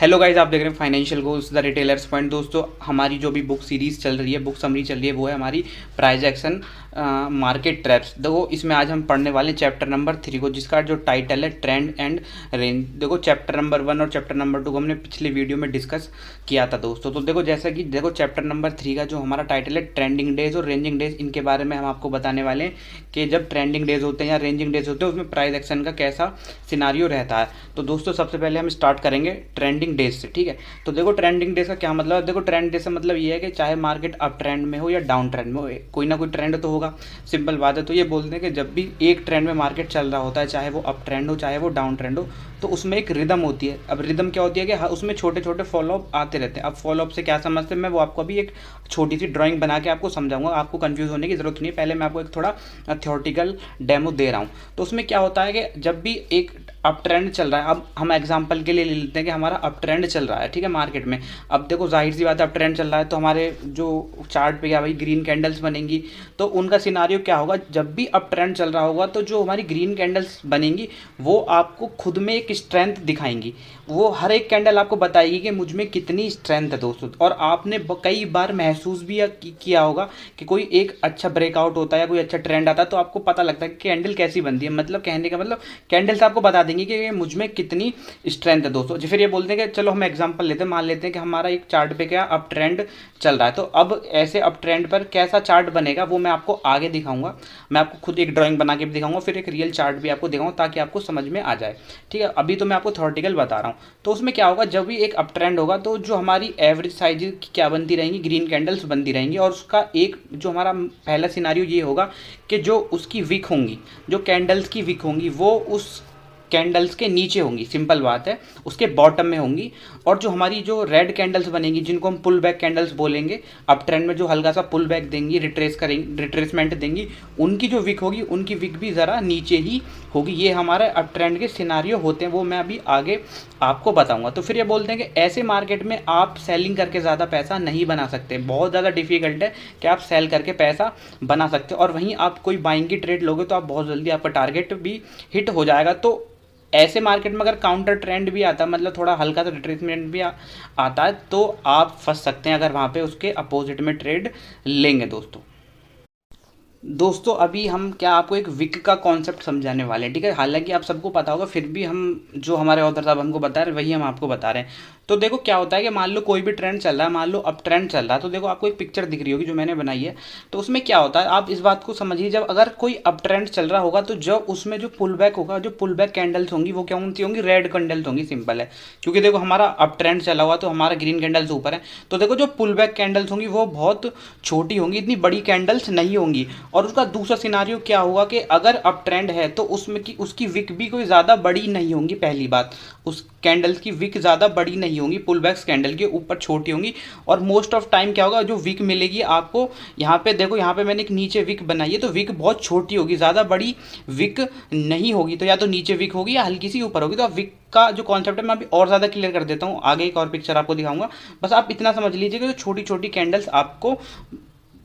Hello guys, आप देख रहे हैं financial goals the retailers point. दोस्तों, हमारी जो भी बुक सीरीज़ चल रही है, बुक समरी चल रही है, वो है हमारी प्राइस एक्शन मार्केट ट्रैप्स। देखो, इसमें आज हम पढ़ने वाले चैप्टर नंबर 3 को, जिसका जो टाइटल है ट्रेंड एंड रेंज। देखो, चैप्टर नंबर 1 और चैप्टर नंबर 2 को हमने पिछले वीडियो में डिस्कस किया था दोस्तों। तो देखो, जैसा कि देखो चैप्टर नंबर 3 का जो हमारा टाइटल है ट्रेंडिंग डेज और रेंजिंग डेज, इनके बारे में हम आपको बताने वाले हैं कि जब ट्रेंडिंग डेज होते हैं या रेंजिंग डेज होते हैं उसमें प्राइस एक्शन का कैसा सिनारियो रहता है। तो दोस्तों, सबसे पहले हम स्टार्ट करेंगे ट्रेंडिंग डेज से। ठीक है, तो देखो ट्रेंडिंग डेज का क्या मतलब है। देखो, ट्रेंड डेज का मतलब ये है कि चाहे मार्केट अप ट्रेंड में हो या डाउन ट्रेंड में हो, कोई ना कोई ट्रेंड तो होगा। सिंपल बात है। तो ये बोलते हैं कि जब भी एक ट्रेंड में मार्केट चल रहा होता है, चाहे वो अप ट्रेंड हो चाहे वो डाउन ट्रेंड हो, तो उसमें एक रिदम होती है। अब रिदम क्या होती है कि उसमें छोटे छोटे फॉलोअप आते रहते हैं। अब फॉलोअप से क्या समझते हैं, मैं वो आपको अभी एक छोटी सी ड्राइंग बना के आपको समझाऊंगा। आपको कंफ्यूज होने की जरूरत नहीं है। पहले मैं आपको एक थोड़ा थ्योरेटिकल डेमो दे रहा हूँ। तो उसमें क्या होता है कि जब भी एक अप ट्रेंड चल रहा है, अब हम एग्जांपल के लिए ले लेते हैं कि हमारा अप ट्रेंड चल रहा है, ठीक है, मार्केट में। अब देखो, जाहिर सी बात है, अप ट्रेंड चल रहा है तो हमारे जो चार्ट पे क्या भाई ग्रीन कैंडल्स बनेंगी। तो उनका सिनारियो क्या होगा, जब भी अप ट्रेंड चल रहा होगा तो जो हमारी ग्रीन कैंडल्स बनेंगी वो आपको खुद में एक स्ट्रेंथ दिखाएंगी। वो हर एक कैंडल आपको बताएगी कि मुझ में कितनी स्ट्रेंथ है दोस्तों। और आपने कई बार महसूस भी किया होगा कि कोई एक अच्छा ब्रेकआउट होता है या कोई अच्छा ट्रेंड आता है तो आपको पता लगता है कि कैंडल कैसी बनती है। मतलब कहने का मतलब कैंडल्स आपको बता देंगे कि मुझ में कितनी स्ट्रेंथ है दोस्तों। फिर ये बोलते हैं कि चलो हम एग्जांपल लेते हैं, मान लेते हैं कि हमारा एक चार्ट पे क्या अप ट्रेंड चल रहा है। तो अब ऐसे अप ट्रेंड पर कैसा चार्ट बनेगा वो मैं आपको आगे दिखाऊंगा। मैं आपको खुद एक ड्राइंग बना के भी दिखाऊंगा, फिर एक रियल चार्ट भी आपको दिखाऊंगा ताकि आपको समझ में आ जाए। ठीक है, अभी तो मैं आपको थ्योरेटिकल बता रहा हूँ। तो उसमें क्या होगा, जब भी एक अप ट्रेंड होगा तो जो हमारी एवरेज साइज की क्या बनती रहेंगी, ग्रीन कैंडल्स बनती रहेंगी। और उसका एक जो हमारा पहला सिनारियो ये होगा कि जो उसकी विक होंगी, जो कैंडल्स की विक होंगी वो उस कैंडल्स के नीचे होंगी। सिंपल बात है, उसके बॉटम में होंगी। और जो हमारी जो रेड कैंडल्स बनेंगी, जिनको हम पुल बैक कैंडल्स बोलेंगे, अप ट्रेंड में जो हल्का सा पुल बैक देंगी, रिट्रेसमेंट देंगी, उनकी जो विक होगी उनकी विक भी ज़रा नीचे ही होगी। ये हमारे अप ट्रेंड के सिनारियो होते हैं, वो मैं अभी आगे आपको बताऊंगा। तो फिर ये बोलते हैं कि ऐसे मार्केट में आप सेलिंग करके ज़्यादा पैसा नहीं बना सकते। बहुत ज़्यादा डिफिकल्ट है कि आप सेल करके पैसा बना सकते हो। और वहीं आप कोई बाइंग की ट्रेड लोगे तो आप बहुत जल्दी आपका टारगेट भी हिट हो जाएगा। तो ऐसे मार्केट में अगर काउंटर ट्रेंड भी आता है, मतलब थोड़ा हल्का सा रिट्रेसमेंट भी आता है, तो आप फंस सकते हैं अगर वहाँ पे उसके अपोजिट में ट्रेड लेंगे दोस्तों अभी हम क्या आपको एक विक का कॉन्सेप्ट समझाने वाले हैं। ठीक है, हालांकि आप सबको पता होगा, फिर भी हम जो हमारे ऑथर साहब हमको बता रहे हैं वही हम आपको बता रहे हैं। तो देखो क्या होता है कि मान लो कोई भी ट्रेंड चल रहा है, मान लो अप ट्रेंड चल रहा है, तो देखो आपको एक पिक्चर दिख रही होगी जो मैंने बनाई है। तो उसमें क्या होता है, आप इस बात को समझिए, जब अगर कोई अप ट्रेंड चल रहा होगा तो जब उसमें जो पुल बैक होगा, जो पुल बैक कैंडल्स होंगी वो क्या होंगी, रेड कैंडल्स होंगी। सिंपल है, क्योंकि देखो हमारा अप ट्रेंड चला हुआ तो हमारा ग्रीन कैंडल्स ऊपर है। तो देखो जो पुल बैक कैंडल्स होंगी वो बहुत छोटी होंगी, इतनी बड़ी कैंडल्स नहीं होंगी। और उसका दूसरा सिनारियो क्या होगा कि अगर अप ट्रेंड है तो उसमें की उसकी विक भी कोई ज़्यादा बड़ी नहीं होंगी। पहली बात, उस कैंडल्स की विक ज़्यादा बड़ी नहीं होंगी, पुल बैक्स कैंडल के ऊपर छोटी होंगी। और मोस्ट ऑफ टाइम क्या होगा, जो विक मिलेगी आपको, यहाँ पे देखो, यहाँ पे मैंने एक नीचे विक बनाई है तो विक बहुत छोटी होगी, ज़्यादा बड़ी विक नहीं होगी। तो या तो नीचे विक होगी या हल्की सी ऊपर होगी। तो विक का जो कॉन्सेप्ट है मैं अभी और ज़्यादा क्लियर कर देता हूँ, आगे एक और पिक्चर आपको दिखाऊंगा। बस आप इतना समझ लीजिए कि जो छोटी छोटी कैंडल्स आपको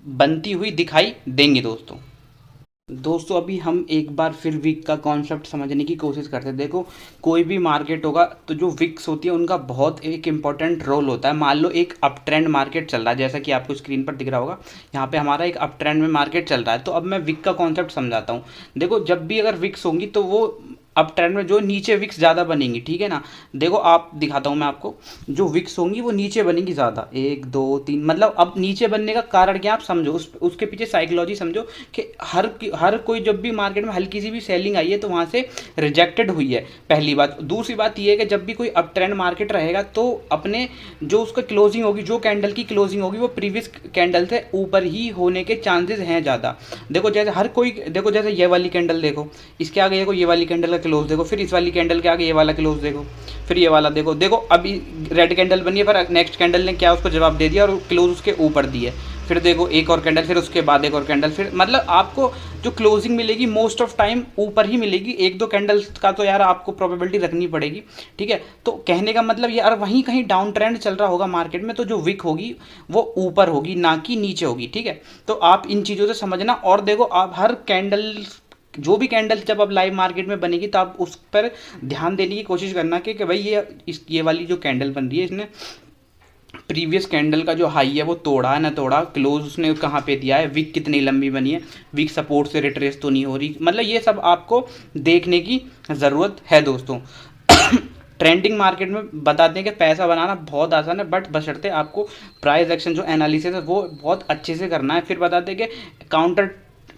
बनती हुई दिखाई देंगी दोस्तों अभी हम एक बार फिर विक का कॉन्सेप्ट समझने की कोशिश करते हैं। देखो, कोई भी मार्केट होगा तो जो विक्स होती है उनका बहुत एक इंपॉर्टेंट रोल होता है। मान लो एक अप ट्रेंड मार्केट चल रहा है, जैसा कि आपको स्क्रीन पर दिख रहा होगा, यहाँ पे हमारा एक अप ट्रेंड में मार्केट चल रहा है। तो अब मैं विक का कॉन्सेप्ट समझाता हूँ। देखो, जब भी अगर विक्स होंगी तो वो अप ट्रेंड में जो नीचे विक्स ज़्यादा बनेंगी, ठीक है ना। देखो आप दिखाता हूँ मैं आपको, जो विक्स होंगी वो नीचे बनेंगी ज़्यादा, 1 2 3, मतलब अब नीचे बनने का कारण क्या आप समझो, उसके पीछे साइकोलॉजी समझो कि हर कोई जब भी मार्केट में हल्की सी भी सेलिंग आई है तो वहाँ से रिजेक्टेड हुई है, पहली बात। दूसरी बात ये है कि जब भी कोई अप ट्रेंड मार्केट रहेगा तो अपने जो उसका क्लोजिंग होगी, जो कैंडल की क्लोजिंग होगी वो प्रीवियस कैंडल से ऊपर ही होने के चांसेस हैं ज़्यादा। देखो जैसे हर कोई, देखो जैसे ये वाली कैंडल देखो, इसके आगे देखो ये वाली कैंडल का क्लोज देखो, फिर इस वाली कैंडल के आगे ये वाला क्लोज देखो, फिर ये वाला देखो अभी रेड कैंडल बनी है पर नेक्स्ट कैंडल ने क्या उसको जवाब दे दिया और क्लोज उसके ऊपर दी है। फिर देखो एक और कैंडल, फिर उसके बाद एक और कैंडल, फिर मतलब आपको जो क्लोजिंग मिलेगी मोस्ट ऑफ टाइम ऊपर ही मिलेगी। एक दो कैंडल्स का तो यार आपको प्रोबेबिलिटी रखनी पड़ेगी, ठीक है। तो कहने का मतलब यार वहीं कहीं डाउन ट्रेंड चल रहा होगा मार्केट में तो जो विक होगी वो ऊपर होगी, ना कि नीचे होगी, ठीक है। तो आप इन चीज़ों से समझना। और देखो आप हर कैंडल जो भी कैंडल जब अब लाइव मार्केट में बनेगी तो आप उस पर ध्यान देने की कोशिश करना कि भाई ये वाली जो कैंडल बन रही है इसने प्रीवियस कैंडल का जो हाई है वो तोड़ा है ना तोड़ा, क्लोज उसने कहाँ पे दिया है, विक कितनी लंबी बनी है, विक सपोर्ट से रिट्रेस तो नहीं हो रही, मतलब ये सब आपको देखने की ज़रूरत है दोस्तों। ट्रेंडिंग मार्केट में बताते हैं कि पैसा बनाना बहुत आसान है, बट बशर्ते आपको प्राइस एक्शन जो एनालिसिस है वो बहुत अच्छे से करना है। फिर बताते हैं कि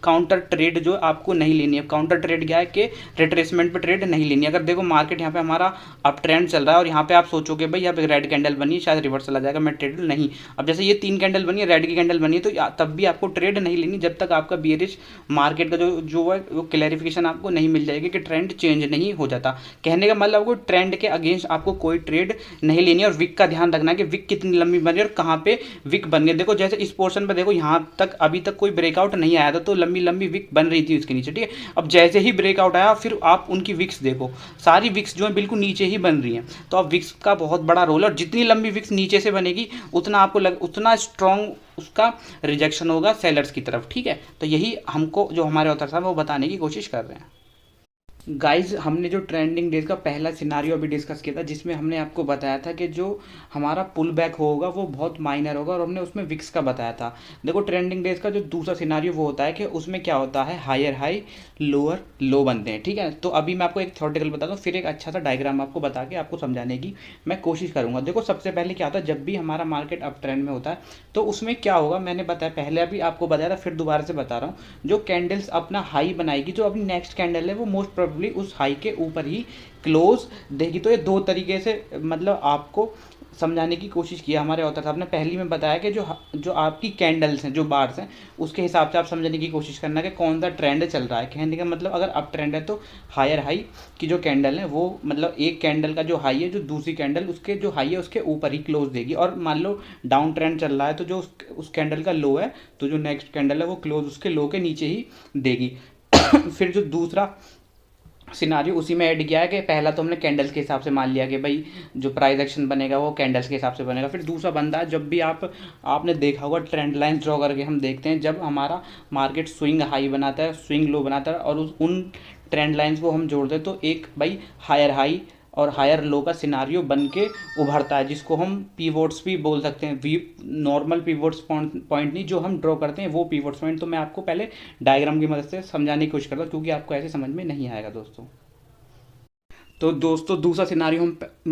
काउंटर ट्रेड जो आपको नहीं लेनी है। काउंटर ट्रेड क्या है कि रिट्रेसमेंट पे ट्रेड नहीं लेनी है। अगर देखो मार्केट यहाँ पे हमारा अप ट्रेंड चल रहा है और यहाँ पे आप सोचोगे भाई यहाँ पे रेड कैंडल बनी है शायद रिवर्सल आ जाएगा, मैं ट्रेड नहीं। अब जैसे ये 3 कैंडल बनी है, रेड की कैंडल बनी है, तो तब भी आपको ट्रेड नहीं लेनी जब तक आपका बियरिश मार्केट का जो है वो क्लैरिफिकेशन आपको नहीं मिल जाएगी कि ट्रेंड चेंज नहीं हो जाता। कहने का मतलब आपको ट्रेंड के अगेंस्ट आपको कोई ट्रेड नहीं लेनी है। और विक का ध्यान रखना है कि विक कितनी लंबी बनी है और कहाँ पे विक बन गई। देखो जैसे इस पोर्शन पर देखो यहाँ तक अभी तक कोई ब्रेकआउट नहीं आया था, तो लंबी लंबी विक बन रही थी उसके नीचे, ठीक है। अब जैसे ही ब्रेकआउट आया फिर आप उनकी विक्स देखो, सारी विक्स जो है बिल्कुल नीचे ही बन रही हैं। तो अब विक्स का बहुत बड़ा रोल है और जितनी लंबी विक्स नीचे से बनेगी उतना आपको उतना स्ट्रॉन्ग उसका रिजेक्शन होगा सेलर्स की तरफ, ठीक है। तो यही हमको जो हमारे ऑथर साहब वो बताने की कोशिश कर रहे हैं। गाइज हमने जो ट्रेंडिंग डेज का पहला सिनारियो अभी डिस्कस किया था, जिसमें हमने आपको बताया था कि जो हमारा पुल बैक होगा वो बहुत माइनर होगा और हमने उसमें विक्स का बताया था। देखो ट्रेंडिंग डेज का जो दूसरा सिनारियो वो होता है कि उसमें क्या होता है, हायर हाई लोअर लो बनते हैं, ठीक है। तो अभी मैं आपको एक थ्योरेटिकल बताता हूँ, फिर एक अच्छा सा डायग्राम आपको बता के आपको समझाने की मैं कोशिश करूँगा। देखो सबसे पहले क्या होता है, जब भी हमारा मार्केट अप ट्रेंड में होता है तो उसमें क्या होगा, मैंने बताया पहले अभी आपको बताया था, फिर दोबारा से बता रहा हूँ। जो कैंडल्स अपना हाई बनाएगी, जो अपनी नेक्स्ट कैंडल है वो मोस्ट प्रोबेबली उस हाई के ऊपर ही क्लोज देगी। तो ये दो तरीके से मतलब आपको समझाने की कोशिश की हमारे ऑथर साहब ने। पहली में बताया कि जो आपकी कैंडल्स हैं, जो बार्स हैं, उसके हिसाब से आप समझने की कोशिश करना कि कौन सा ट्रेंड चल रहा है। कहने का मतलब अगर अप ट्रेंड है तो हायर हाई की जो कैंडल है वो मतलब एक कैंडल का जो हाई है जो दूसरी कैंडल उसके जो हाई है उसके ऊपर ही क्लोज देगी। और मान लो डाउन ट्रेंड चल रहा है तो जो उस कैंडल का लो है तो जो नेक्स्ट कैंडल है वो क्लोज उसके लो के नीचे ही देगी। फिर जो दूसरा सिनारियो उसी में ऐड किया है कि पहला तो हमने कैंडल्स के हिसाब से मान लिया कि भाई जो प्राइस एक्शन बनेगा वो कैंडल्स के हिसाब से बनेगा। फिर दूसरा बंदा जब भी आपने देखा होगा ट्रेंड लाइन ड्रॉ करके हम देखते हैं, जब हमारा मार्केट स्विंग हाई बनाता है स्विंग लो बनाता है और उन ट्रेंड लाइन्स को हम जोड़ दें तो एक भाई हायर हाई और हायर लो का सिनारियो बन के उभरता है, जिसको हम पीवोट्स भी बोल सकते हैं। वी नॉर्मल पीवोट्स पॉइंट नहीं, जो हम ड्रॉ करते हैं वो पीवोट्स पॉइंट। तो मैं आपको पहले डायग्राम की मदद से समझाने की कोशिश करता हूँ क्योंकि आपको ऐसे समझ में नहीं आएगा दोस्तों। तो दोस्तों दूसरा सिनारियो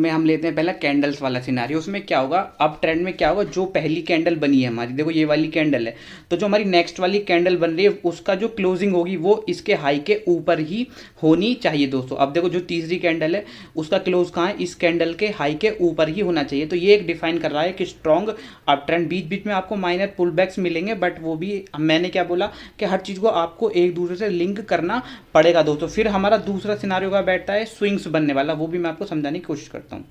हम लेते हैं पहला कैंडल्स वाला सिनारियो। उसमें क्या होगा, अप ट्रेंड में क्या होगा, जो पहली कैंडल बनी है हमारी, देखो ये वाली कैंडल है, तो जो हमारी नेक्स्ट वाली कैंडल बन रही है उसका जो क्लोजिंग होगी वो इसके हाई के ऊपर ही होनी चाहिए दोस्तों। अब देखो जो तीसरी कैंडल है उसका क्लोज कहाँ है, इस कैंडल के हाई के ऊपर ही होना चाहिए। तो ये एक डिफाइन कर रहा है कि स्ट्रॉन्ग अप ट्रेंड। बीच बीच में आपको माइनर पुल बैक्स मिलेंगे, बट वो भी मैंने क्या बोला कि हर चीज़ को आपको एक दूसरे से लिंक करना पड़ेगा दोस्तों। फिर हमारा दूसरा सिनारियो का बैठता है स्विंग्स बनने वाला, वो भी मैं आपको समझाने की कोशिश करता हूँ।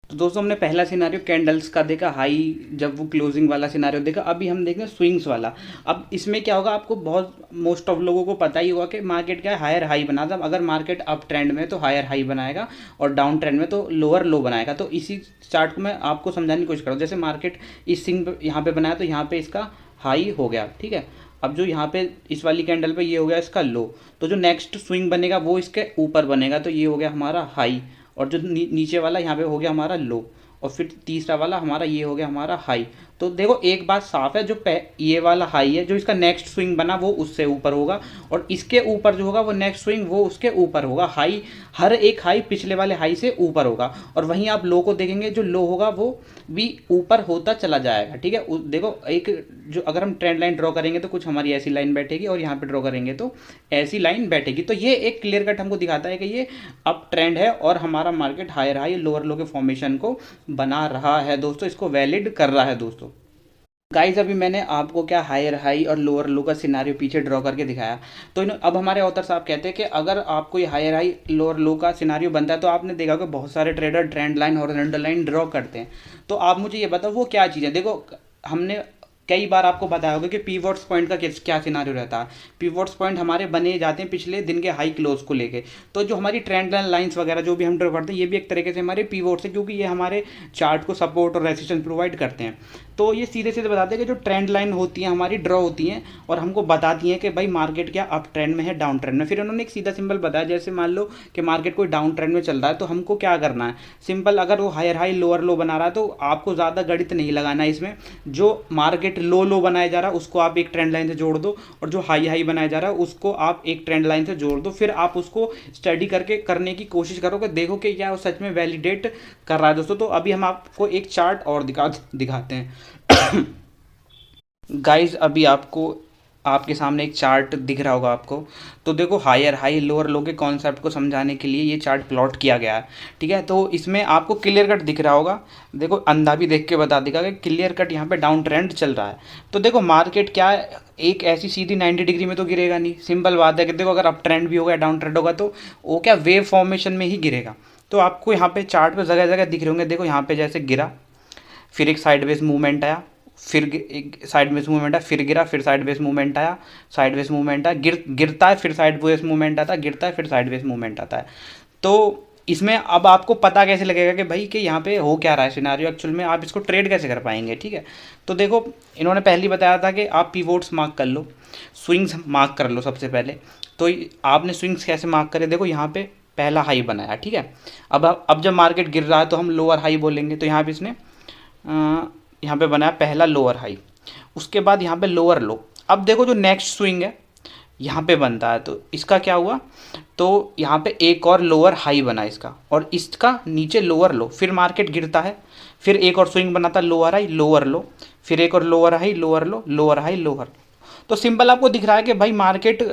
तो दोस्तों हमने पहला सिनारियो कैंडल्स का देखा, हाई जब वो क्लोजिंग वाला सिनारियो देखा। अभी हम देखेंगे स्विंग्स वाला। अब इसमें क्या होगा, आपको बहुत मोस्ट ऑफ लोगों को पता ही होगा कि मार्केट क्या है, हायर हाई बनाता है। अगर मार्केट अप ट्रेंड में तो हायर हाई बनाएगा और डाउन ट्रेंड में तो लोअर लो बनाएगा। तो इसी चार्ट को मैं आपको समझाने की कोशिश कर रहा हूँ। जैसे मार्केट इस सिंग यहाँ पे बनाया तो यहाँ पे इसका हाई हो गया, ठीक है। अब जो यहाँ पे इस वाली कैंडल पे ये हो गया इसका लो, तो जो नेक्स्ट स्विंग बनेगा वो इसके ऊपर बनेगा, तो ये हो गया हमारा हाई। और जो नीचे वाला यहाँ पे हो गया हमारा लो, और फिर तीसरा वाला हमारा ये हो गया हमारा हाई। तो देखो एक बात साफ है, जो ये वाला हाई है जो इसका नेक्स्ट स्विंग बना वो उससे ऊपर होगा और इसके ऊपर जो होगा वो नेक्स्ट स्विंग वो उसके ऊपर होगा। हाई हर एक हाई पिछले वाले हाई से ऊपर होगा। और वहीं आप लो को देखेंगे, जो लो होगा वो भी ऊपर होता चला जाएगा, ठीक है। देखो एक जो अगर हम ट्रेंड लाइन ड्रॉ करेंगे तो कुछ हमारी ऐसी लाइन बैठेगी और यहाँ पे ड्रॉ करेंगे तो ऐसी लाइन बैठेगी। तो ये एक क्लियर कट हमको दिखाता है कि ये अप ट्रेंड है और हमारा market higher high lower low के फॉर्मेशन को बना रहा है दोस्तों, इसको वैलिड कर रहा है दोस्तों। गाइज अभी मैंने आपको क्या हायर हाई और लोअर लो का सिनारियो पीछे ड्रॉ करके दिखाया। तो अब हमारे ऑथर साहब कहते हैं कि अगर आपको ये हायर हाई लोअर लो का सिनारियो बनता है तो आपने देखा कि बहुत सारे trader trend line horizontal line draw करते हैं। तो आप मुझे ये बताओ वो क्या चीज़ है। देखो हमने कई बार आपको बताया होगा कि पीवोट्स पॉइंट का क्या सिनारियो रहता है। पीवोट्स पॉइंट हमारे बने जाते हैं पिछले दिन के हाई क्लोज को लेके। तो जो हमारी ट्रेंड लाइंस वगैरह जो भी हम ड्रॉ करते हैं, ये भी एक तरीके से हमारे पीवोट्स है, क्योंकि ये हमारे चार्ट को सपोर्ट और रेसिस्टेंस प्रोवाइड करते हैं। तो ये सीधे सीधे बताते हैं कि जो ट्रेंड लाइन होती हैं हमारी ड्रॉ होती हैं और हमको बताती हैं कि भाई मार्केट क्या अप ट्रेंड में है, डाउन ट्रेंड में। फिर उन्होंने एक सीधा सिंबल बताया, जैसे मान लो कि मार्केट कोई डाउन ट्रेंड में चल रहा है तो हमको क्या करना है, सिंपल, अगर वो हायर हाई लोअर लो बना रहा है तो आपको ज़्यादा गणित नहीं लगाना है इसमें। जो मार्केट लो लो बनाया जा रहा है उसको आप एक ट्रेंड लाइन से जोड़ दो, और जो हाई हाई बनाया जा रहा है उसको आप एक ट्रेंड लाइन से जोड़ दो। फिर आप उसको स्टडी करके करने की कोशिश करो कि देखो कि क्या वो सच में वैलिडेट कर रहा है दोस्तों। तो अभी हम आपको एक चार्ट और दिखाते हैं। गाइज अभी आपको आपके सामने एक चार्ट दिख रहा होगा आपको। तो देखो हायर हाई लोअर लो के कॉन्सेप्ट को समझाने के लिए ये चार्ट प्लॉट किया गया है, ठीक है। तो इसमें आपको क्लियर कट दिख रहा होगा, देखो अंधा भी देख के बता देगा कि क्लियर कट यहाँ पे डाउन ट्रेंड चल रहा है। तो देखो मार्केट क्या एक ऐसी सीधी 90 डिग्री में तो गिरेगा नहीं, सिंपल बात है कि देखो अगर अप ट्रेंड भी होगा डाउन ट्रेंड होगा तो वो क्या वेव फॉर्मेशन में ही गिरेगा। तो आपको यहाँ पे चार्ट पे जगह जगह दिख रहे होंगे, देखो यहाँ पे जैसे गिरा, फिर एक साइडवेज मूवमेंट आया, फिर एक साइडवेज मूवमेंट आया, फिर गिरा, फिर साइडवेज मूवमेंट आया, साइडवेज मूवमेंट आया, गिरता है, फिर साइडवेज मूवमेंट आता है, गिरता है, फिर साइडवेज मूवमेंट आता है। तो इसमें अब आपको पता कैसे लगेगा कि भाई कि यहाँ पे हो क्या रहा है सिनारियो, एक्चुअल में आप इसको ट्रेड कैसे कर पाएंगे, ठीक है। तो देखो इन्होंने पहले बताया था कि आप पीवोट्स मार्क कर लो, स्विंग्स मार्क कर लो सबसे पहले। तो आपने स्विंग्स कैसे मार्क करे, देखो यहाँ पे पहला हाई बनाया, ठीक है। अब जब मार्केट गिर रहा है तो हम लोअर हाई बोलेंगे। तो यहाँ पे इसने यहाँ पे बनाया पहला लोअर हाई, उसके बाद यहाँ पे लोअर लो। अब देखो जो नेक्स्ट स्विंग है यहाँ पे बनता है, तो इसका क्या हुआ, तो यहाँ पे एक और लोअर हाई बना इसका, और इसका नीचे लोअर लो, फिर मार्केट गिरता है, फिर एक और स्विंग बनाता लोअर हाई लोअर लो, फिर एक और लोअर हाई लोअर लो, लोअर हाई लोअर। तो सिंपल आपको दिख रहा है कि भाई मार्केट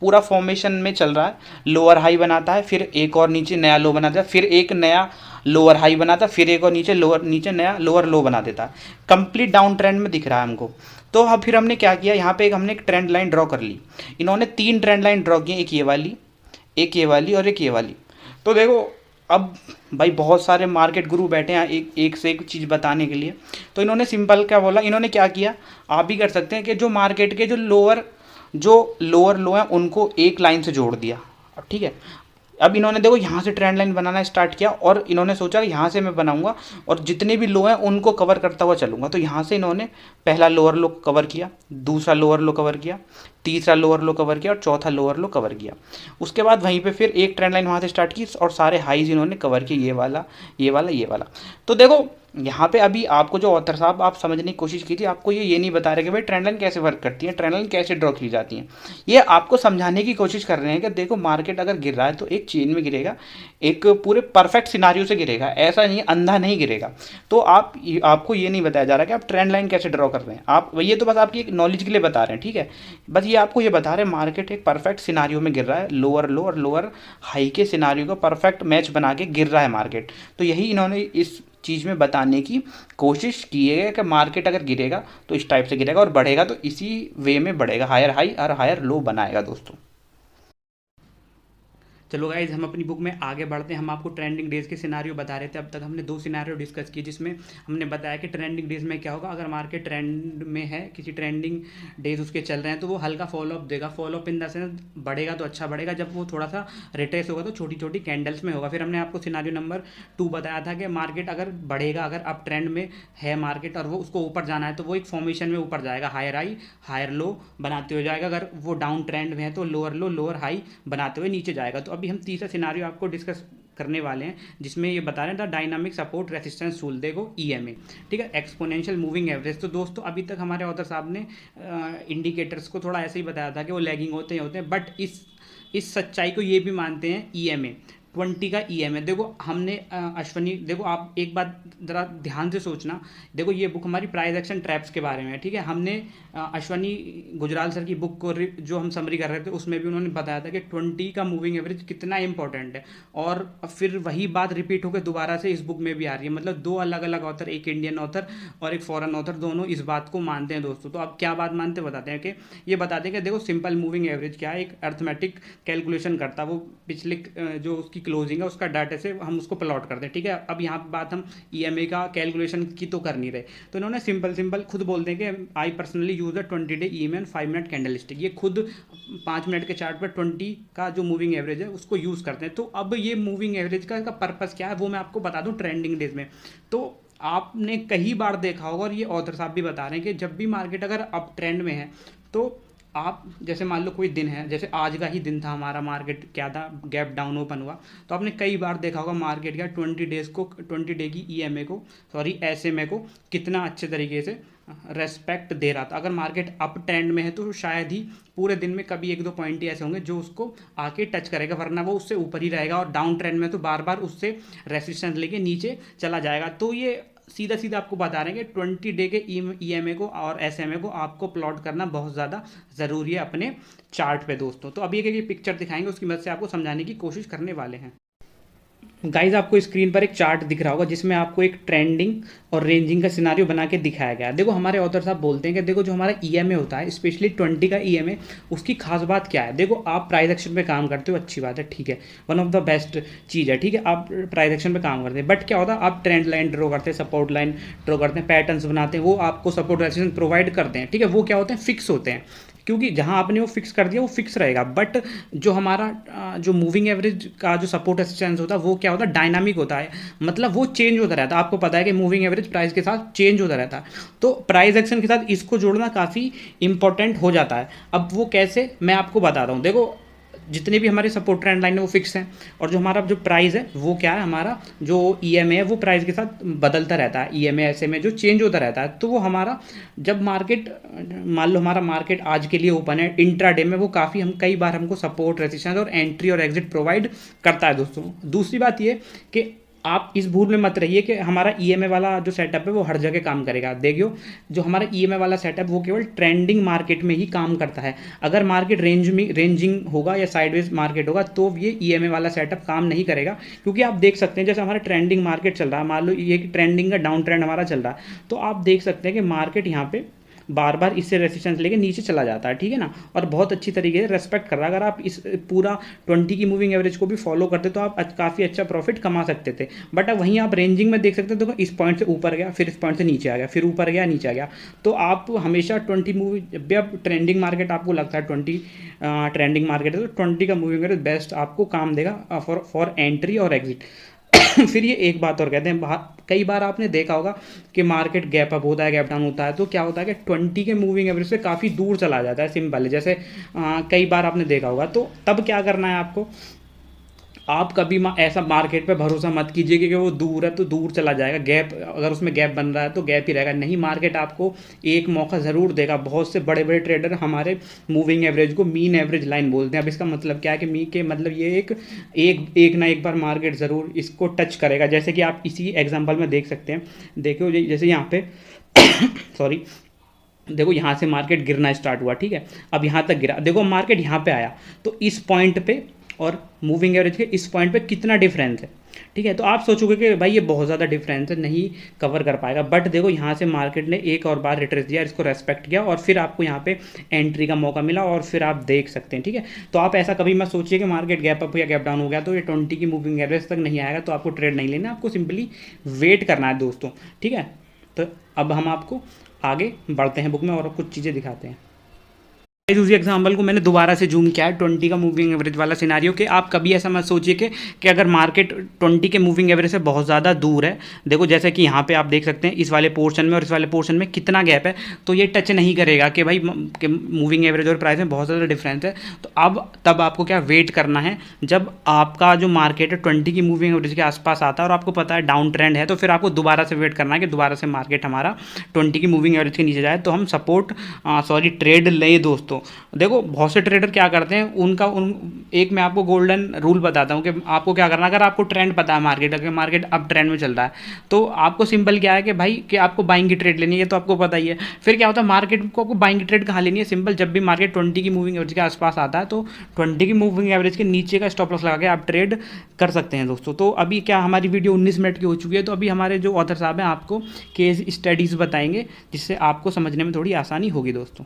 पूरा फॉर्मेशन में चल रहा है, लोअर हाई बनाता है, फिर एक और नीचे नया लो बनाता है, फिर एक नया लोअर हाई बनाता है, फिर एक और नीचे नया लोअर लो बना देता है। कंप्लीट डाउन ट्रेंड में दिख रहा है हमको। तो अब फिर हमने क्या किया, यहाँ पे हमने एक ट्रेंड लाइन ड्रॉ कर ली। इन्होंने 3 ट्रेंड लाइन ड्रॉ की, एक ये वाली, एक ये वाली और एक ये वाली। तो देखो अब भाई बहुत सारे मार्केट गुरु बैठे हैं एक से एक चीज़ बताने के लिए। तो इन्होंने सिंपल क्या बोला, इन्होंने क्या किया, आप भी कर सकते हैं कि जो मार्केट के जो लोअर लो हैं उनको एक लाइन से जोड़ दिया, ठीक है। अब इन्होंने देखो यहाँ से ट्रेंड लाइन बनाना स्टार्ट किया, और इन्होंने सोचा कि यहाँ से मैं बनाऊंगा और जितने भी लो हैं उनको कवर करता हुआ चलूंगा। तो यहाँ से इन्होंने पहला लोअर लो कवर किया, दूसरा लोअर लो कवर किया, तीसरा लोअर लो कवर किया और चौथा लोअर लो कवर किया। उसके बाद वहीं पे फिर एक ट्रेंड लाइन वहाँ से स्टार्ट की और सारे हाईज इन्होंने कवर किए, ये वाला ये वाला ये वाला। तो देखो यहाँ पे अभी आपको जो ऑथर साहब आप समझने की कोशिश की थी, आपको ये नहीं बता रहे कि भाई ट्रेंड लाइन कैसे वर्क करती है, ट्रेंड लाइन कैसे ड्रॉ की जाती है। ये आपको समझाने की कोशिश कर रहे हैं कि देखो मार्केट अगर गिर रहा है तो एक चेन में गिरेगा, एक पूरे परफेक्ट सिनारियो से गिरेगा, ऐसा नहीं अंधा नहीं गिरेगा। तो आपको ये नहीं बताया जा रहा कि आप ट्रेंड लाइन कैसे ड्रॉ कर रहे हैं, आप ये तो बस आपकी एक नॉलेज के लिए बता रहे हैं, ठीक है। बस ये आपको ये बता रहे हैं मार्केट एक परफेक्ट सिनारियो में गिर रहा है, लोअर लो और लोअर हाई के सिनारियो का परफेक्ट मैच बना के गिर रहा है मार्केट। तो यही इन्होंने इस चीज़ में बताने की कोशिश की है कि मार्केट अगर गिरेगा तो इस टाइप से गिरेगा और बढ़ेगा तो इसी वे में बढ़ेगा, हायर हाई और हायर लो बनाएगा दोस्तों। चलो गाइज हम अपनी बुक में आगे बढ़ते हैं। हम आपको ट्रेंडिंग डेज के सिनारियो बता रहे थे। अब तक हमने 2 सिनारियो डिस्कस किए, जिसमें हमने बताया कि ट्रेंडिंग डेज में क्या होगा, अगर मार्केट ट्रेंड में है, किसी ट्रेंडिंग डेज उसके चल रहे हैं तो वो हल्का फॉलोअप देगा। फॉलोअप इन द सेंस बढ़ेगा तो अच्छा बढ़ेगा, जब वो थोड़ा सा रिट्रेस होगा तो छोटी छोटी कैंडल्स में होगा। फिर हमने आपको सिनारियो नंबर 2 बताया था कि मार्केट अगर बढ़ेगा, अगर अप ट्रेंड में है मार्केट और वो उसको ऊपर जाना है तो वो एक फॉर्मेशन में ऊपर जाएगा, हायर हाई हायर लो बनाते हुए जाएगा। अगर वो डाउन ट्रेंड में है तो लोअर लो लोअर हाई बनाते हुए नीचे जाएगा। तो अभी हम तीसरा सिनारियो आपको डिस्कस करने वाले हैं, जिसमें ये बता रहे हैं the dynamic support resistance tool, देखो EMA, ठीक है, एक्सपोनेंशियल मूविंग एवरेज। तो दोस्तों अभी तक हमारे ऑथर साहब ने इंडिकेटर्स को थोड़ा ऐसे ही बताया था कि वो लैगिंग होते हैं, बट इस सच्चाई को ये भी मानते हैं EMA 20 का EMA। देखो हमने अश्वनी, देखो आप एक बात ज़रा ध्यान से सोचना, देखो ये बुक हमारी प्राइस एक्शन ट्रैप्स के बारे में है, ठीक है। हमने अश्वनी गुजराल सर की बुक को जो हम समरी कर रहे थे उसमें भी उन्होंने बताया था कि 20 का मूविंग एवरेज कितना इंपॉर्टेंट है, और फिर वही बात रिपीट होकर दोबारा से इस बुक में भी आ रही है। मतलब 2 अलग अलग ऑथर, एक इंडियन ऑथर और एक फॉरेन ऑथर, दोनों इस बात को मानते हैं दोस्तों। तो अब क्या बात मानते बताते हैं कि ये बताते हैं कि देखो सिंपल मूविंग एवरेज क्या है, एक अर्थमेटिक कैलकुलेशन करता है, वो पिछले जो उसकी की क्लोजिंग है उसका डाटा से हम उसको प्लॉट करते हैं, ठीक है। अब यहाँ पे बात हम ईएमए का कैलकुलेशन की तो कर नहीं रहे, तो इन्होंने सिंपल खुद बोलते हैं कि I personally use a 20-day EMA and 5 minute candle stick. ये खुद 5 मिनट के चार्ट पर 20 का जो मूविंग एवरेज है उसको यूज़ करते हैं। तो अब ये मूविंग एवरेज का पर्पज़ क्या है वो मैं आपको बता दूँ ट्रेंडिंग डेज में। तो आपने कई बार देखा होगा और ये ऑथर साहब भी बता रहे हैं कि जब भी मार्केट अगर अप ट्रेंड में है तो आप जैसे मान लो कोई दिन है, जैसे आज का ही दिन था हमारा, मार्केट क्या था, गैप डाउन ओपन हुआ, तो आपने कई बार देखा होगा मार्केट क्या 20 डे की ईएमए को एसएमए को कितना अच्छे तरीके से रेस्पेक्ट दे रहा था। अगर मार्केट अप ट्रेंड में है तो शायद ही पूरे दिन में कभी 1-2 पॉइंट ही ऐसे होंगे जो उसको आके टच करेगा, वरना वो उससे ऊपर ही रहेगा। और डाउन ट्रेंड में तो बार बार उससे रेसिस्टेंस लेके नीचे चला जाएगा। तो ये सीधा सीधा आपको बता रहे हैं कि 20 डे के ईएमए को और एसएमए को आपको प्लॉट करना बहुत ज़्यादा ज़रूरी है अपने चार्ट पे दोस्तों। तो अब ये पिक्चर दिखाएंगे, उसकी मदद से आपको समझाने की कोशिश करने वाले हैं। गाइज आपको स्क्रीन पर एक चार्ट दिख रहा होगा जिसमें आपको एक ट्रेंडिंग और रेंजिंग का सिनारियो बना के दिखाया गया है। देखो हमारे ऑथर साहब बोलते हैं कि देखो जो हमारा ईएमए होता है, स्पेशली 20 का ईएमए, उसकी खास बात क्या है। देखो आप प्राइस एक्शन पे काम करते हो, अच्छी बात है, ठीक है, वन ऑफ द बेस्ट चीज़ है, ठीक है, आप प्राइस एक्शन पे काम करते हैं। बट क्या होता है, आप ट्रेंड लाइन ड्रॉ करते हैं, सपोर्ट लाइन ड्रॉ करते हैं, पैटर्न्स बनाते हैं, वो आपको सपोर्ट रेजिस्टेंस प्रोवाइड करते हैं, ठीक है। वो क्या होते हैं, फिक्स होते हैं, क्योंकि जहां आपने वो फिक्स कर दिया वो फिक्स रहेगा। बट जो हमारा जो मूविंग एवरेज का जो सपोर्ट रेजिस्टेंस होता है वो क्या होता है, डायनामिक होता है, मतलब वो चेंज होता रहता है। आपको पता है कि मूविंग एवरेज प्राइस के साथ चेंज होता रहता है, तो प्राइस एक्शन के साथ इसको जोड़ना काफ़ी इंपॉर्टेंट हो जाता है। अब वो कैसे, मैं आपको बताता हूँ। देखो जितने भी हमारे सपोर्ट ट्रेंड लाइन है वो फिक्स हैं, और जो हमारा जो प्राइस है वो क्या है, हमारा जो ईएमए है वो प्राइस के साथ बदलता रहता है, ईएमए एसएमए जो चेंज होता रहता है। तो वो हमारा जब मार्केट, मान लो हमारा मार्केट आज के लिए ओपन है, इंट्राडे में वो काफ़ी हम कई बार हमको सपोर्ट रेजिस्टेंस और एंट्री और एग्जिट प्रोवाइड करता है दोस्तों। दूसरी बात ये कि आप इस भूल में मत रहिए कि हमारा ईएमए वाला जो सेटअप है वो हर जगह काम करेगा। देखियो जो हमारा ईएमए वाला सेटअप वो केवल ट्रेंडिंग मार्केट में ही काम करता है। अगर मार्केट रेंजिंग होगा या साइडवेज मार्केट होगा तो ये ईएमए वाला सेटअप काम नहीं करेगा, क्योंकि आप देख सकते हैं जैसे हमारा ट्रेंडिंग मार्केट चल रहा है, मान लो ये ट्रेंडिंग का डाउन ट्रेंड हमारा चल रहा है, तो आप देख सकते हैं कि मार्केट यहाँ पे बार बार इससे रेसिस्टेंस लेके नीचे चला जाता है, ठीक है ना, और बहुत अच्छी तरीके से रेस्पेक्ट कर रहा है। अगर आप इस पूरा 20 की मूविंग एवरेज को भी फॉलो करते तो आप काफ़ी अच्छा प्रॉफिट कमा सकते थे। बट अब वहीं आप रेंजिंग में देख सकते हो, तो इस पॉइंट से ऊपर गया, फिर इस पॉइंट से नीचे आ गया, फिर ऊपर गया, नीचे आ गया। तो आप हमेशा 20 मूवी, जब भी आप ट्रेंडिंग मार्केट आपको लगता है 20 ट्रेंडिंग मार्केट है, तो 20 का मूविंग एवरेज बेस्ट आपको काम देगा फॉर एंट्री और एग्जिट। फिर ये एक बात और कहते हैं, कई बार आपने देखा होगा कि मार्केट गैप अप होता है, गैप डाउन होता है, तो क्या होता है कि 20 के मूविंग एवरेज से काफ़ी दूर चला जाता है। सिंपल है, जैसे कई बार आपने देखा होगा। तो तब क्या करना है आपको, आप कभी ऐसा मार्केट पे भरोसा मत कीजिए कि वो दूर है तो दूर चला जाएगा, गैप अगर उसमें गैप बन रहा है तो गैप ही रहेगा। नहीं, मार्केट आपको एक मौका ज़रूर देगा। बहुत से बड़े बड़े ट्रेडर हमारे मूविंग एवरेज को मीन एवरेज लाइन बोलते हैं। अब इसका मतलब क्या है कि मी के मतलब ये एक ना एक बार मार्केट ज़रूर इसको टच करेगा। जैसे कि आप इसी एग्जाम्पल में देख सकते हैं, देखो जैसे यहाँ पे सॉरी, देखो यहाँ से मार्केट गिरना स्टार्ट हुआ, ठीक है, अब यहाँ तक गिरा, देखो मार्केट यहाँ पे आया, तो इस पॉइंट पे और मूविंग एवरेज के इस पॉइंट पे कितना डिफरेंस है, ठीक है। तो आप सोचोगे कि भाई ये बहुत ज़्यादा डिफरेंस है, नहीं कवर कर पाएगा। बट देखो यहाँ से मार्केट ने एक और बार रिट्रेस दिया, इसको रेस्पेक्ट किया, और फिर आपको यहाँ पे एंट्री का मौका मिला, और फिर आप देख सकते हैं, ठीक है। तो आप ऐसा कभी मत सोचिए कि मार्केट गैप अप या गैप डाउन हो गया तो ये 20 की मूविंग एवरेज तक नहीं आएगा तो आपको ट्रेड नहीं लेना, आपको सिंपली वेट करना है दोस्तों, ठीक है। तो अब हम आपको आगे बढ़ते हैं बुक में और कुछ चीज़ें दिखाते हैं। उसी एग्जाम्पल को मैंने दोबारा से जूम किया है 20 का मूविंग एवरेज वाला सिनारियो, कि आप कभी ऐसा मत सोचिए कि अगर मार्केट 20 के मूविंग एवरेज से बहुत ज़्यादा दूर है, देखो जैसे कि यहाँ पे आप देख सकते हैं इस वाले पोर्शन में और इस वाले पोर्शन में कितना गैप है, तो ये टच नहीं करेगा कि भाई कि मूविंग एवरेज और प्राइस में बहुत ज़्यादा डिफरेंस है। तो अब तब आपको क्या वेट करना है, जब आपका जो मार्केट है 20 की मूविंग एवरेज के आसपास आता है और आपको पता है डाउन ट्रेंड है, तो फिर आपको दोबारा से वेट करना है कि दोबारा से मार्केट हमारा 20 की मूविंग एवरेज के नीचे जाए तो हम ट्रेड लें दोस्तों। देखो बहुत से ट्रेडर क्या करते हैं, एक मैं आपको गोल्डन रूल बताता हूँ कि आपको क्या करना, अगर आपको ट्रेंड पता है मार्केट का, मार्केट अब ट्रेंड में चल रहा है, तो आपको सिंपल क्या है कि भाई कि आपको बाइंग की ट्रेड लेनी है, तो आपको पता ही है। फिर क्या होता है, मार्केट को आपको बाइंग की ट्रेड कहाँ लेनी है, सिंपल, जब भी मार्केट 20 की मूविंग एवरेज के आसपास आता है तो 20 की मूविंग एवरेज के नीचे का स्टॉप लॉस लगा के आप ट्रेड कर सकते हैं दोस्तों। तो अभी क्या हमारी वीडियो 19 मिनट की हो चुकी है, तो अभी हमारे जो ऑथर साहब हैं आपको केस स्टडीज़ बताएंगे जिससे आपको समझने में थोड़ी आसानी होगी दोस्तों।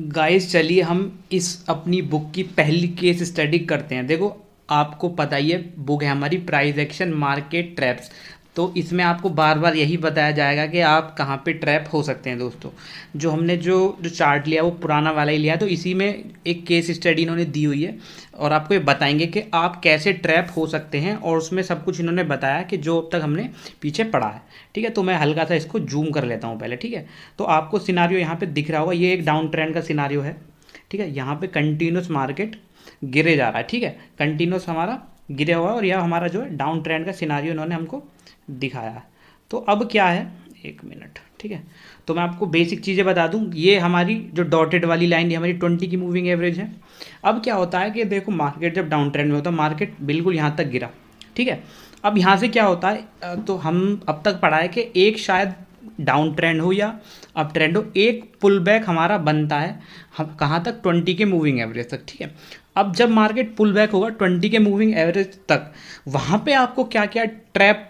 गाइस चलिए हम इस अपनी बुक की पहली केस स्टडी करते हैं। देखो आपको पता ही है बुक है हमारी प्राइस एक्शन मार्केट ट्रैप्स। तो इसमें आपको बार बार यही बताया जाएगा कि आप कहाँ पे ट्रैप हो सकते हैं दोस्तों। जो हमने जो चार्ट लिया वो पुराना वाला ही लिया, तो इसी में एक केस स्टडी इन्होंने दी हुई है और आपको ये बताएंगे कि आप कैसे ट्रैप हो सकते हैं, और उसमें सब कुछ इन्होंने बताया कि जो अब तक हमने पीछे पढ़ा है। ठीक है, तो मैं हल्का सा इसको जूम कर लेता हूँ पहले। ठीक है, तो आपको सिनारियो यहाँ पे दिख रहा होगा, ये एक डाउन ट्रेंड का सिनारियो है। ठीक है, यहाँ पे कंटिन्यूस मार्केट गिरे जा रहा है। ठीक है, कंटिन्यूस हमारा गिरे हुआ है और यह हमारा जो है डाउन ट्रेंड का सिनारियो इन्होंने हमको दिखाया है। तो अब क्या है, एक मिनट। ठीक है, तो मैं आपको बेसिक चीज़ें बता दूं। ये हमारी जो डॉटेड वाली लाइन, ये हमारी 20 की मूविंग एवरेज है। अब क्या होता है कि देखो मार्केट जब डाउन ट्रेंड में होता है, मार्केट बिल्कुल यहाँ तक गिरा। ठीक है, अब यहाँ से क्या होता है, तो हम अब तक पढ़ा है कि एक शायद डाउन ट्रेंड हो या अप ट्रेंड हो, एक पुल बैक हमारा बनता है हम कहाँ तक, 20 के मूविंग एवरेज तक। ठीक है, अब जब मार्केट पुल बैक होगा 20 के मूविंग एवरेज तक, वहाँ पे आपको क्या क्या ट्रैप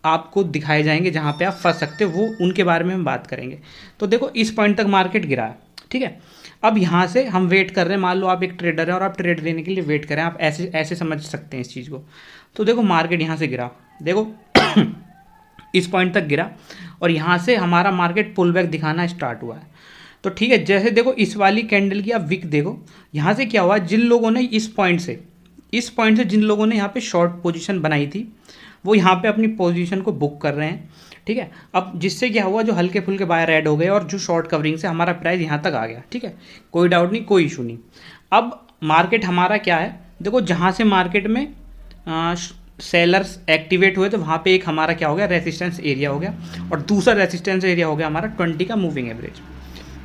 आपको दिखाए जाएंगे जहाँ पे आप फंस सकते हो, वो उनके बारे में हम बात करेंगे। तो देखो इस पॉइंट तक मार्केट गिरा है। ठीक है, अब यहाँ से हम वेट कर रहे हैं, मान लो आप एक ट्रेडर हैं और आप ट्रेड लेने के लिए वेट करें, आप ऐसे ऐसे समझ सकते हैं इस चीज़ को। तो देखो मार्केट यहाँ से गिरा, देखो इस पॉइंट तक गिरा और यहाँ से हमारा मार्केट पुल बैक दिखाना स्टार्ट हुआ है। तो ठीक है, जैसे देखो इस वाली कैंडल की आप विक देखो, यहाँ से क्या हुआ, जिन लोगों ने इस पॉइंट से जिन लोगों ने यहाँ पे शॉर्ट पोजीशन बनाई थी, वो यहाँ पे अपनी पोजीशन को बुक कर रहे हैं। ठीक है, अब जिससे क्या हुआ, जो हल्के फुल्के बायर ऐड हो गए और जो शॉर्ट कवरिंग से हमारा प्राइस यहाँ तक आ गया। ठीक है, कोई डाउट नहीं, कोई इशू नहीं। अब मार्केट हमारा क्या है, देखो जहाँ से मार्केट में सेलर्स एक्टिवेट हुए, तो वहाँ पे एक हमारा क्या हो गया, रेसिस्टेंस एरिया हो गया, और दूसरा रेसिस्टेंस एरिया हो गया हमारा 20 का मूविंग एवरेज।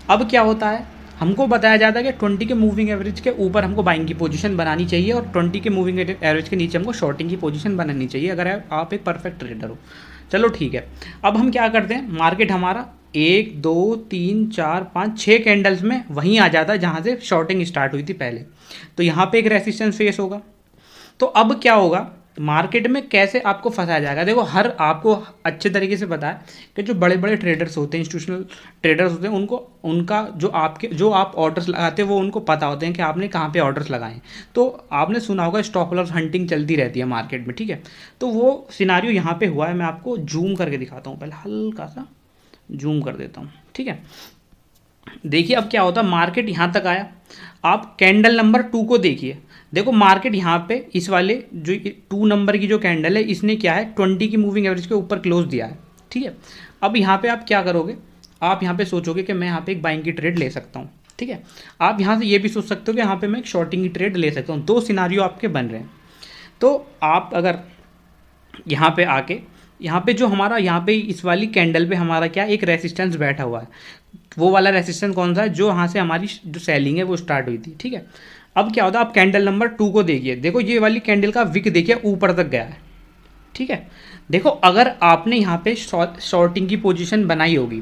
अब क्या होता है, हमको बताया जाता है कि 20 के मूविंग एवरेज के ऊपर हमको बाइंग की पोजीशन बनानी चाहिए और 20 के मूविंग एवरेज के नीचे हमको शॉर्टिंग की पोजीशन बनानी चाहिए, अगर आप एक परफेक्ट ट्रेडर हो। चलो ठीक है, अब हम क्या करते हैं, मार्केट हमारा 1 2 3 4 5 6 कैंडल्स में वहीं आ जाता है जहाँ से शॉर्टिंग स्टार्ट हुई थी पहले। तो यहाँ पे एक रेसिस्टेंस फेस होगा। तो अब क्या होगा, मार्केट में कैसे आपको फंसाया जाएगा, देखो हर आपको अच्छे तरीके से पता है कि जो बड़े बड़े ट्रेडर्स होते हैं, इंस्टीट्यूशनल ट्रेडर्स होते हैं, उनको उनका जो आप ऑर्डर्स लगाते हैं वो उनको पता होते हैं कि आपने कहाँ पे ऑर्डर्स लगाए हैं। तो आपने सुना होगा स्टॉप लॉस हंटिंग चलती रहती है मार्केट में। ठीक है, तो वो सिनारियो यहाँ पे हुआ है। मैं आपको जूम करके दिखाता हूँ, पहले हल्का सा जूम कर देता हूँ। ठीक है, देखिए अब क्या होता है, मार्केट यहाँ तक आया, आप कैंडल नंबर 2 को देखिए, देखो मार्केट यहाँ पे इस वाले जो 2 नंबर की जो कैंडल है, इसने क्या है 20 की मूविंग एवरेज के ऊपर क्लोज दिया है। ठीक है, अब यहाँ पे आप क्या करोगे, आप यहाँ पे सोचोगे कि मैं यहाँ पे एक बाइंग की ट्रेड ले सकता हूँ। ठीक है, आप यहाँ से ये भी सोच सकते हो कि यहाँ पे मैं एक शॉर्टिंग की ट्रेड ले सकता हूँ। 2 सिनारियो आपके बन रहे हैं। तो आप अगर यहाँ पे आके, यहाँ पे जो हमारा यहाँ पे इस वाली कैंडल पे हमारा क्या एक रेसिस्टेंस बैठा हुआ है, वो वाला रेसिस्टेंस कौन सा है, जो यहाँ से हमारी जो सेलिंग है वो स्टार्ट हुई थी। ठीक है, अब क्या होता है, आप कैंडल नंबर 2 को देखिए, देखो ये वाली कैंडल का विक देखिए ऊपर तक गया है। ठीक है, देखो अगर आपने यहाँ पे शॉर्टिंग की पोजीशन बनाई होगी,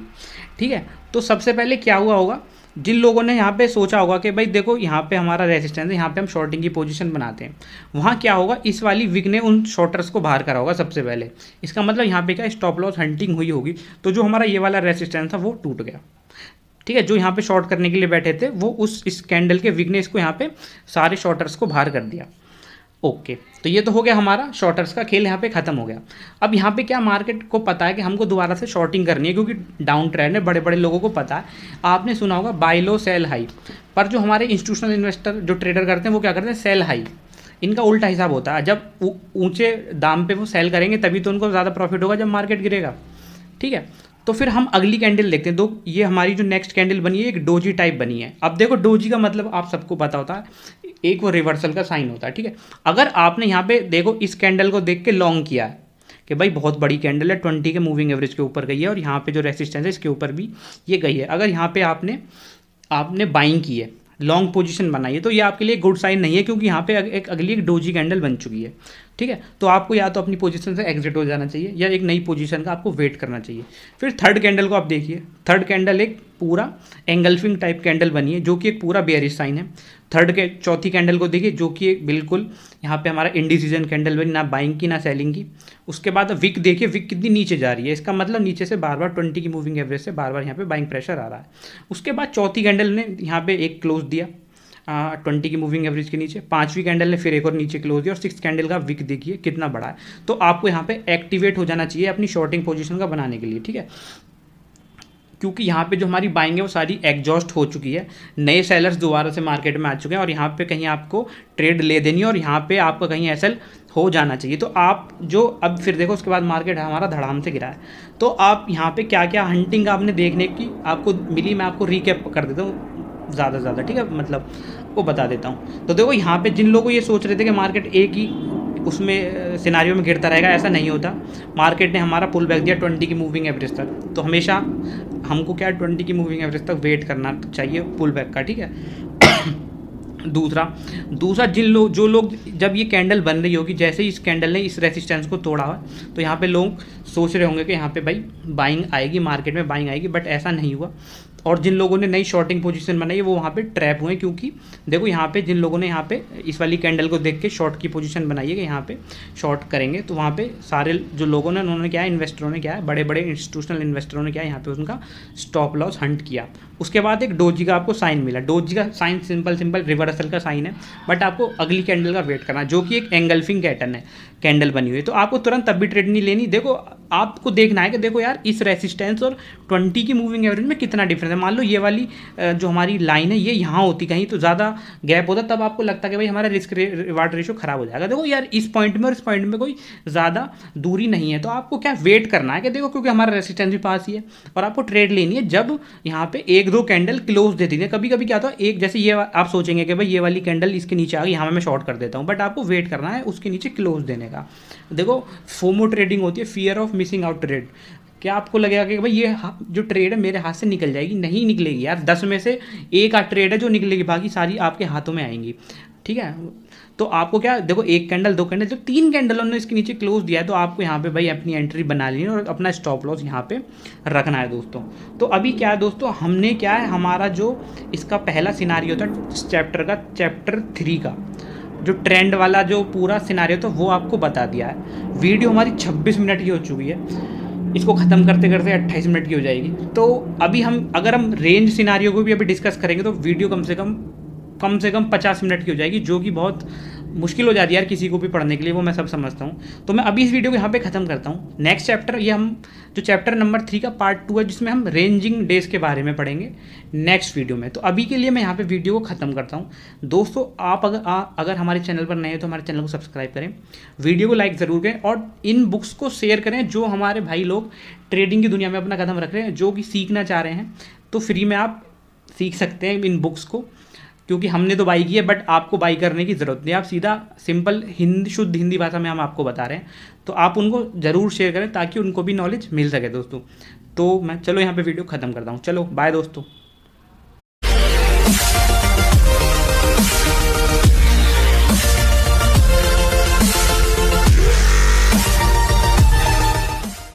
ठीक है, तो सबसे पहले क्या हुआ होगा, जिन लोगों ने यहाँ पे सोचा होगा कि भाई देखो यहाँ पे हमारा रेजिस्टेंस है, यहाँ पे हम शॉर्टिंग की पोजीशन बनाते हैं, वहाँ क्या होगा, इस वाली विक ने उन शॉर्टर्स को बाहर करा होगा सबसे पहले। इसका मतलब यहाँ पे क्या स्टॉप लॉस हंटिंग हुई होगी, तो जो हमारा ये वाला रेजिस्टेंस था वो टूट गया। ठीक है, जो यहाँ पे शॉर्ट करने के लिए बैठे थे वो इस कैंडल के विक ने इसको यहाँ पे सारे शॉर्टर्स को बाहर कर दिया। ओके, तो ये तो हो गया हमारा शॉर्टर्स का खेल, यहाँ पे खत्म हो गया। अब यहाँ पे क्या, मार्केट को पता है कि हमको दोबारा से शॉर्टिंग करनी है, क्योंकि डाउन ट्रेंड है, बड़े बड़े लोगों को पता है। आपने सुना होगा बाय लो सेल हाई, पर जो हमारे इंस्टीट्यूशनल इन्वेस्टर जो ट्रेडर करते हैं वो क्या करते हैं, सेल हाई। इनका उल्टा हिसाब होता है, जब ऊंचे दाम पे वो सेल करेंगे तभी तो उनको ज़्यादा प्रॉफिट होगा जब मार्केट गिरेगा। ठीक है, तो फिर हम अगली कैंडल देखते हैं। दो ये हमारी जो नेक्स्ट कैंडल बनी है एक डोजी टाइप बनी है। अब देखो डोजी का मतलब आप सबको पता होता है, एक वो रिवर्सल का साइन होता है। ठीक है, अगर आपने यहाँ पे देखो इस कैंडल को देख के लॉन्ग किया है कि भाई बहुत बड़ी कैंडल है, 20 के मूविंग एवरेज के ऊपर गई है और यहाँ पे जो रेसिस्टेंस है इसके ऊपर भी ये गई है, अगर यहाँ पे आपने बाइंग की है, लॉन्ग पोजीशन बनाई है, तो ये आपके लिए गुड साइन नहीं है, क्योंकि यहाँ पे एक अगली एक डोजी कैंडल बन चुकी है। ठीक है, तो आपको या तो अपनी पोजीशन से एग्जिट हो जाना चाहिए या एक नई पोजीशन का आपको वेट करना चाहिए। फिर थर्ड कैंडल को आप देखिए, थर्ड कैंडल एक पूरा एंगल्फिंग टाइप कैंडल बनी है जो कि एक पूरा बेयरिश साइन है। चौथी कैंडल को देखिए जो कि बिल्कुल यहाँ पे हमारा इंडिसीजन कैंडल बनी, ना बाइंग की ना सेलिंग की। उसके बाद विक देखिए, विक कितनी नीचे जा रही है, इसका मतलब नीचे से बार बार 20 की मूविंग एवरेज से बार बार यहाँ पे बाइंग प्रेशर आ रहा है। उसके बाद चौथी कैंडल ने यहाँ पे एक क्लोज दिया। 20 की मूविंग एवरेज के नीचे, 5वीं कैंडल ने फिर एक और नीचे क्लोज दिया और 6th कैंडल का विक देखिए कितना बड़ा है। तो आपको यहाँ पे एक्टिवेट हो जाना चाहिए अपनी शॉर्टिंग पोजीशन का बनाने के लिए, ठीक है, क्योंकि यहाँ पे जो हमारी बाइंग है वो सारी एग्जॉस्ट हो चुकी है, नए सेलर्स दोबारा से मार्केट में आ चुके हैं और यहाँ पे कहीं आपको ट्रेड ले देनी है और यहाँ पे आपका कहीं एसएल हो जाना चाहिए। तो आप जो अब फिर देखो उसके बाद मार्केट हमारा धड़ाम से गिरा है, तो आप यहाँ पे क्या क्या हंटिंग आपने देखने की आपको मिली, मैं आपको रिकैप कर देता हूँ ज़्यादा से ज़्यादा, ठीक है, मतलब वो बता देता हूँ। तो देखो यहाँ पे जिन लोगों ये सोच रहे थे कि मार्केट एक ही उसमें सिनारियो में गिरता रहेगा, ऐसा नहीं होता। मार्केट ने हमारा पुल बैक दिया 20 की मूविंग एवरेज तक, तो हमेशा हमको क्या 20 की मूविंग एवरेज तक वेट करना चाहिए पुल बैक का, ठीक है। दूसरा जो लोग जब ये कैंडल बन रही होगी, जैसे ही इस कैंडल ने इस रेसिस्टेंस को तोड़ा हुआ, तो यहाँ पे लोग सोच रहे होंगे कि यहाँ पे भाई बाइंग आएगी, मार्केट में बाइंग आएगी, बट ऐसा नहीं हुआ। और जिन लोगों ने नई शॉर्टिंग पोजीशन बनाई है वो वहाँ पे ट्रैप हुए, क्योंकि देखो यहाँ पे जिन लोगों ने यहाँ पे इस वाली कैंडल को देख के शॉर्ट की पोजीशन बनाई है कि यहाँ पे शॉर्ट करेंगे, तो वहाँ पे सारे जो लोगों ने उन्होंने क्या है, इन्वेस्टरों ने क्या है, बड़े बड़े इंस्टीट्यूशनल इन्वेस्टरों ने क्या है यहाँ पे उनका स्टॉप लॉस हंट किया। उसके बाद एक डोजी का आपको साइन मिला, डोजी का साइन सिंपल रिवर्सल का साइन है, बट आपको अगली कैंडल का वेट करना, जो कि एक एंगल्फिंग पैटर्न है, कैंडल बनी हुई है, तो आपको तुरंत तब भी ट्रेड नहीं लेनी। देखो आपको देखना है कि देखो यार इस रेसिस्टेंस और 20 की मूविंग एवरेज में कितना डिफरेंस है। मान लो ये वाली जो हमारी लाइन है ये यहाँ होती कहीं तो ज़्यादा गैप होता, तब आपको लगता है कि भाई हमारा रिस्क रिवार्ड रेशो खराब हो जाएगा। देखो यार इस पॉइंट में और इस पॉइंट में कोई ज़्यादा दूरी नहीं है, तो आपको क्या वेट करना है कि देखो, क्योंकि हमारा रेसिस्टेंस भी पास ही है और आपको ट्रेड लेनी है जब यहाँ पे एक दो कैंडल क्लोज देती है। कभी कभी क्या होता है, एक जैसे ये आप सोचेंगे कि भाई ये वाली कैंडल इसके नीचे आ गई, यहाँ मैं शॉर्ट कर देता हूँ, बट आपको वेट करना है उसके नीचे क्लोज देने का। देखो फोमो ट्रेडिंग होती है, fear of missing out trade. क्या आपको लगेगा कि भाई ये जो ट्रेड है मेरे हाथ से निकल जाएगी? नहीं निकलेगी यार, 10 में से एक आध ट्रेड है जो निकलेगी, बाकी सारी आपके हाथों में आएंगी, ठीक है। तो आपको क्या, देखो एक कैंडल, दो कैंडल, जब 3 कैंडलों ने इसके नीचे क्लोज दिया है, तो आपको यहाँ पे भाई अपनी एंट्री बना लेनी है और अपना स्टॉप लॉस यहाँ पे रखना है दोस्तों। तो अभी क्या है दोस्तों, हमने क्या है, हमारा जो इसका पहला सिनारियो था चैप्टर 3 का जो ट्रेंड वाला जो पूरा सिनारियो था वो आपको बता दिया है। वीडियो हमारी 26 मिनट की हो चुकी है, इसको ख़त्म करते करते 28 मिनट की हो जाएगी। तो अभी अगर हम रेंज सिनारियो को भी अभी डिस्कस करेंगे तो वीडियो कम से कम 50 मिनट की हो जाएगी, जो कि बहुत मुश्किल हो जाती है यार किसी को भी पढ़ने के लिए, वो मैं सब समझता हूँ। तो मैं अभी इस वीडियो को यहाँ पे ख़त्म करता हूँ। नेक्स्ट चैप्टर, ये हम जो चैप्टर नंबर 3 का पार्ट 2 है, जिसमें हम रेंजिंग डेज के बारे में पढ़ेंगे नेक्स्ट वीडियो में। तो अभी के लिए मैं यहाँ पे वीडियो को ख़त्म करता हूँ दोस्तों। आप अगर हमारे चैनल पर नए हैं तो हमारे चैनल को सब्सक्राइब करें, वीडियो को लाइक ज़रूर करें और इन बुक्स को शेयर करें जो हमारे भाई लोग ट्रेडिंग की दुनिया में अपना कदम रख रहे हैं, जो कि सीखना चाह रहे हैं। तो फ्री में आप सीख सकते हैं इन बुक्स को, क्योंकि हमने तो बाई की है, बट आपको बाई करने की ज़रूरत नहीं। आप सीधा सिंपल शुद्ध हिंदी भाषा में हम आपको बता रहे हैं, तो आप उनको ज़रूर शेयर करें ताकि उनको भी नॉलेज मिल सके दोस्तों। तो मैं चलो यहाँ पे वीडियो ख़त्म करता हूँ। चलो बाय दोस्तों।